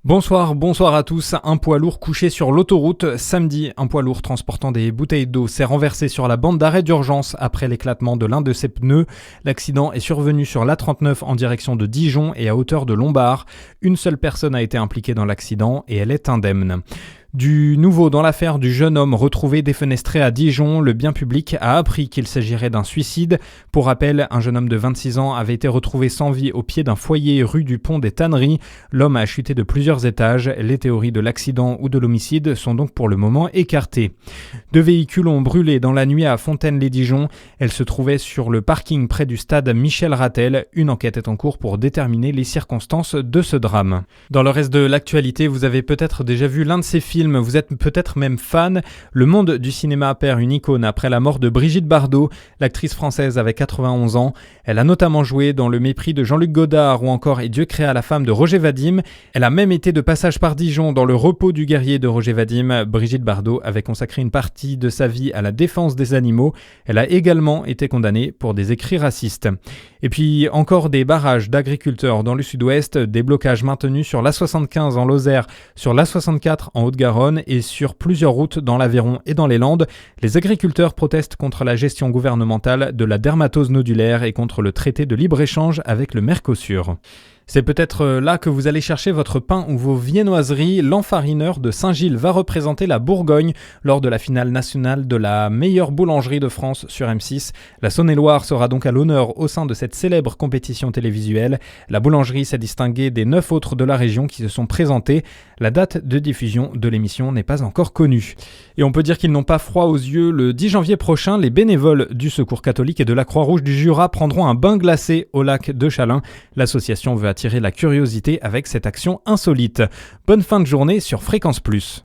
Bonsoir à tous. Un poids lourd couché sur l'autoroute. Samedi, un poids lourd transportant des bouteilles d'eau s'est renversé sur la bande d'arrêt d'urgence après l'éclatement de l'un de ses pneus. L'accident est survenu sur l'A39 en direction de Dijon et à hauteur de Lombard. Une seule personne a été impliquée dans l'accident et elle est indemne. Du nouveau dans l'affaire du jeune homme retrouvé défenestré à Dijon, le bien public a appris qu'il s'agirait d'un suicide. Pour rappel, un jeune homme de 26 ans avait été retrouvé sans vie au pied d'un foyer rue du Pont des Tanneries. L'homme a chuté de plusieurs étages. Les théories de l'accident ou de l'homicide sont donc pour le moment écartées. 2 véhicules ont brûlé dans la nuit à Fontaine-lès-Dijon. Elles se trouvaient sur le parking près du stade Michel Ratel. Une enquête est en cours pour déterminer les circonstances de ce drame. Dans le reste de l'actualité, vous avez peut-être déjà vu l'un de ces films. Vous êtes peut-être même fan. Le monde du cinéma perd une icône après la mort de Brigitte Bardot. L'actrice française avait 91 ans. Elle a notamment joué dans Le Mépris de Jean-Luc Godard ou encore Et Dieu créa la femme de Roger Vadim. Elle a même été de passage par Dijon dans Le repos du guerrier de Roger Vadim. Brigitte Bardot avait consacré une partie de sa vie à la défense des animaux. Elle a également été condamnée pour des écrits racistes. Et puis encore des barrages d'agriculteurs dans le sud-ouest, des blocages maintenus sur l'A75 en Lozère, sur l'A64 en Haute-Garonne et sur plusieurs routes dans l'Aveyron et dans les Landes. Les agriculteurs protestent contre la gestion gouvernementale de la dermatose nodulaire et contre le traité de libre-échange avec le Mercosur. C'est peut-être là que vous allez chercher votre pain ou vos viennoiseries. L'enfarineur de Saint-Gilles va représenter la Bourgogne lors de la finale nationale de la meilleure boulangerie de France sur M6. La Saône-et-Loire sera donc à l'honneur au sein de cette célèbre compétition télévisuelle. La boulangerie s'est distinguée des 9 autres de la région qui se sont présentés. La date de diffusion de l'émission n'est pas encore connue. Et on peut dire qu'ils n'ont pas froid aux yeux. Le 10 janvier prochain, les bénévoles du Secours catholique et de la Croix-Rouge du Jura prendront un bain glacé au lac de Chalain. L'association veut attirer la curiosité avec cette action insolite. Bonne fin de journée sur Fréquence Plus.